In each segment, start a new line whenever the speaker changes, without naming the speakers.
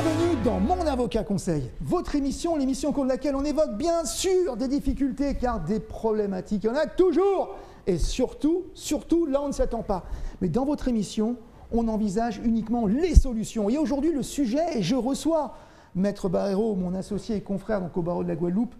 Bienvenue dans Mon Avocat Conseil, votre émission, l'émission au cours de laquelle on évoque bien sûr des difficultés, car des problématiques, il y en a toujours. Et surtout, là on ne s'attend pas. Mais dans votre émission, on envisage uniquement les solutions. Et aujourd'hui, le sujet, et je reçois Maître Barrero, mon associé et confrère donc, au barreau de la Guadeloupe,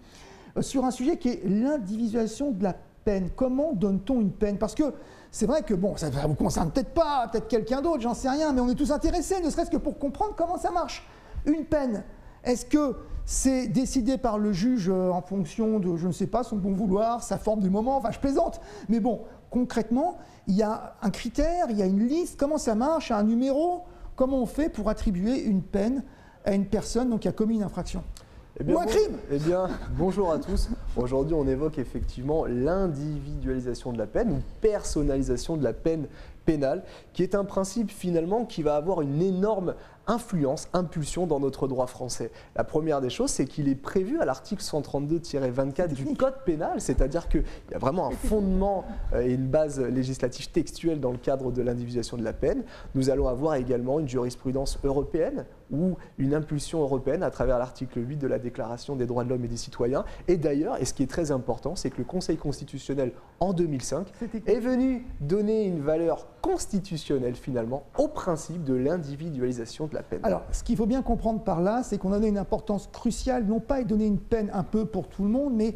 sur un sujet qui est l'individualisation de la peine. Comment donne-t-on une peine? Parce que c'est vrai que, bon, ça ne vous concerne peut-être pas, peut-être quelqu'un d'autre, j'en sais rien, mais on est tous intéressés, ne serait-ce que pour comprendre comment ça marche. Une peine, est-ce que c'est décidé par le juge en fonction de, je ne sais pas, son bon vouloir, sa forme du moment, enfin je plaisante, mais bon, concrètement, il y a un critère, il y a une liste, comment ça marche, un numéro, comment on fait pour attribuer une peine à une personne donc, qui a commis une infraction? Ou un crime.
Bonjour à tous. Aujourd'hui, on évoque effectivement l'individualisation de la peine ou personnalisation de la peine pénale, qui est un principe finalement qui va avoir une énorme influence, impulsion dans notre droit français. La première des choses, c'est qu'il est prévu à l'article 132-24 du Code pénal, c'est-à-dire qu'il y a vraiment un fondement et une base législative textuelle dans le cadre de l'individualisation de la peine. Nous allons avoir également une jurisprudence européenne ou une impulsion européenne à travers l'article 8 de la Déclaration des droits de l'homme et des citoyens. Et d'ailleurs, et ce qui est très important, c'est que le Conseil constitutionnel, en 2005, est venu donner une valeur constitutionnelle finalement au principe de l'individualisation de la peine.
Alors, ce qu'il faut bien comprendre par là, c'est qu'on en a une importance cruciale, non pas donner une peine un peu pour tout le monde, mais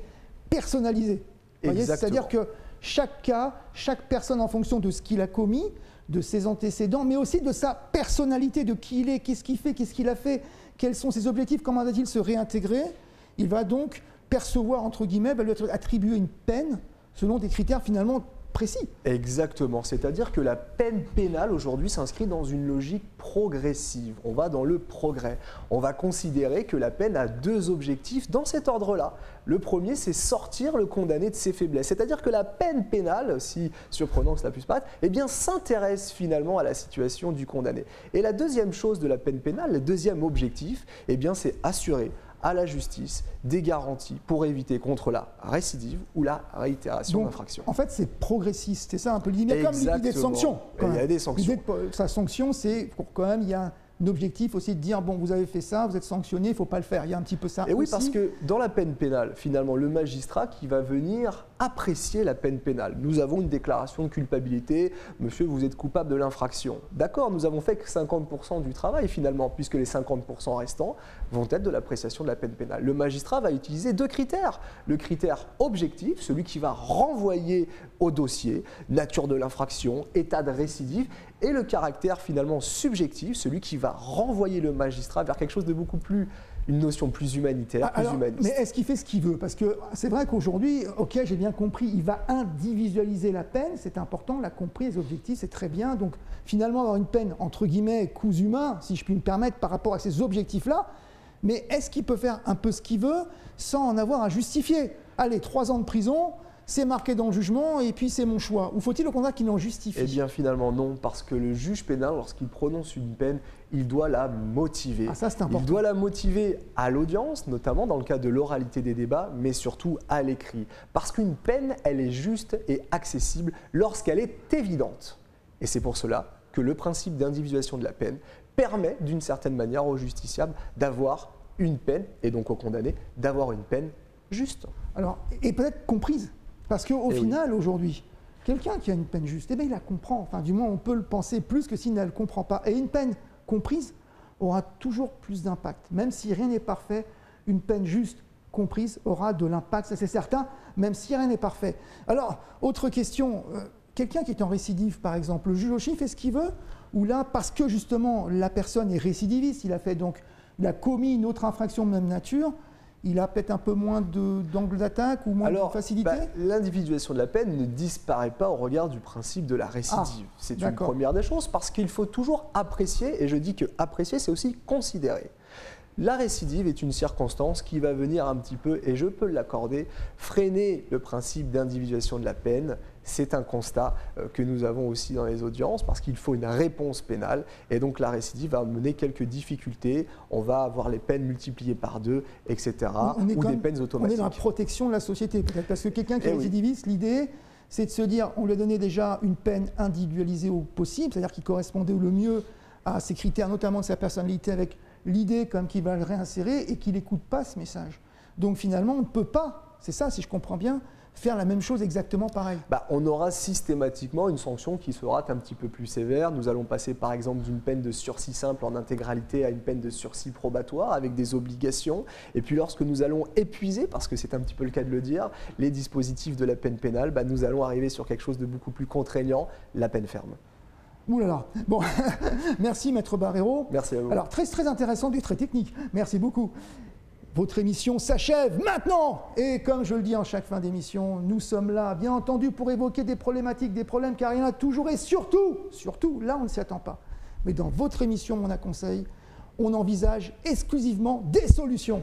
personnalisée. C'est-à-dire que chaque cas, chaque personne en fonction de ce qu'il a commis, de ses antécédents, mais aussi de sa personnalité, de qui il est, qu'est-ce qu'il fait, qu'est-ce qu'il a fait, quels sont ses objectifs, comment va-t-il se réintégrer. Il va donc percevoir, entre guillemets, va lui être attribué une peine selon des critères finalement précis.
Exactement, c'est-à-dire que la peine pénale aujourd'hui s'inscrit dans une logique progressive. On va dans le progrès. On va considérer que la peine a deux objectifs dans cet ordre-là. Le premier, c'est sortir le condamné de ses faiblesses. C'est-à-dire que la peine pénale, si surprenant que cela puisse paraître, eh bien, s'intéresse finalement à la situation du condamné. Et la deuxième chose de la peine pénale, le deuxième objectif, eh bien, c'est assurer à la justice des garanties pour éviter contre la récidive ou la réitération d'infraction.
En fait, c'est progressiste, c'est ça un peu l'idée, mais comme l'idée de sanction.
Il y a des sanctions.
L'idée de sa sanction, c'est pour quand même, il y a un objectif aussi de dire, bon, vous avez fait ça, vous êtes sanctionné, il ne faut pas le faire. Il y a un petit peu ça aussi.
Et oui, parce que dans la peine pénale, finalement, le magistrat qui va venir apprécier la peine pénale. Nous avons une déclaration de culpabilité, monsieur, vous êtes coupable de l'infraction. D'accord, nous avons fait que 50% du travail finalement, puisque les 50% restants vont être de l'appréciation de la peine pénale. Le magistrat va utiliser deux critères. Le critère objectif, celui qui va renvoyer au dossier, nature de l'infraction, état de récidive, et le caractère finalement subjectif, celui qui va renvoyer le magistrat vers quelque chose de beaucoup plus, une notion plus humanitaire, plus humaniste.
Mais est-ce qu'il fait ce qu'il veut? Parce que c'est vrai qu'aujourd'hui, ok, j'ai bien compris, il va individualiser la peine, c'est important, on l'a compris, les objectifs, c'est très bien. Donc finalement, avoir une peine, entre guillemets, cousu humain, si je puis me permettre, par rapport à ces objectifs-là, mais est-ce qu'il peut faire un peu ce qu'il veut sans en avoir à justifier? Allez, 3 ans de prison, c'est marqué dans le jugement et puis c'est mon choix. Ou faut-il au contraire qu'il en justifie?
Eh bien finalement non, parce que le juge pénal, lorsqu'il prononce une peine, il doit la motiver.
Ah, ça, c'est important.
Il doit la motiver à l'audience, notamment dans le cas de l'oralité des débats, mais surtout à l'écrit. Parce qu'une peine, elle est juste et accessible lorsqu'elle est évidente. Et c'est pour cela que le principe d'individualisation de la peine permet d'une certaine manière au justiciable d'avoir une peine, et donc au condamné, d'avoir une peine juste.
Alors, et peut-être comprise. Parce qu'au final, aujourd'hui, quelqu'un qui a une peine juste, eh bien, il la comprend. Enfin, du moins, on peut le penser plus que s'il ne le comprend pas. Et une peine comprise aura toujours plus d'impact. Même si rien n'est parfait, une peine juste comprise aura de l'impact, ça c'est certain, même si rien n'est parfait. Alors, autre question, quelqu'un qui est en récidive, par exemple, le juge aussi fait ce qu'il veut, ou là, parce que justement, la personne est récidiviste, il a commis une autre infraction de même nature, il a peut-être un peu moins d'angle d'attaque ou moins de facilité?
L'individualisation de la peine ne disparaît pas au regard du principe de la récidive. C'est une première des choses parce qu'il faut toujours apprécier, et je dis que apprécier, c'est aussi considérer. La récidive est une circonstance qui va venir un petit peu, et je peux l'accorder, freiner le principe d'individualisation de la peine. C'est un constat que nous avons aussi dans les audiences parce qu'il faut une réponse pénale et donc la récidive va mener quelques difficultés. On va avoir les peines multipliées par 2, etc. ou des peines automatiques.
On est dans la protection de la société peut-être parce que quelqu'un qui est récidiviste, l'idée c'est de se dire on lui a donné déjà une peine individualisée au possible, c'est-à-dire qui correspondait le mieux à ses critères, notamment de sa personnalité avec l'idée comme qu'il va le réinsérer et qu'il n'écoute pas ce message. Donc finalement, on ne peut pas, c'est ça si je comprends bien, faire la même chose exactement pareil.
On aura systématiquement une sanction qui sera un petit peu plus sévère. Nous allons passer par exemple d'une peine de sursis simple en intégralité à une peine de sursis probatoire avec des obligations. Et puis lorsque nous allons épuiser, parce que c'est un petit peu le cas de le dire, les dispositifs de la peine pénale, nous allons arriver sur quelque chose de beaucoup plus contraignant, la peine ferme.
Ouh là là. Bon, merci Maître Barrero.
Merci à vous.
Alors très intéressant et très technique. Merci beaucoup. Votre émission s'achève maintenant. Et comme je le dis en chaque fin d'émission, nous sommes là, bien entendu, pour évoquer des problématiques, des problèmes, car il y en a toujours et surtout, là, on ne s'y attend pas. Mais dans votre émission, Mon Conseil, on envisage exclusivement des solutions.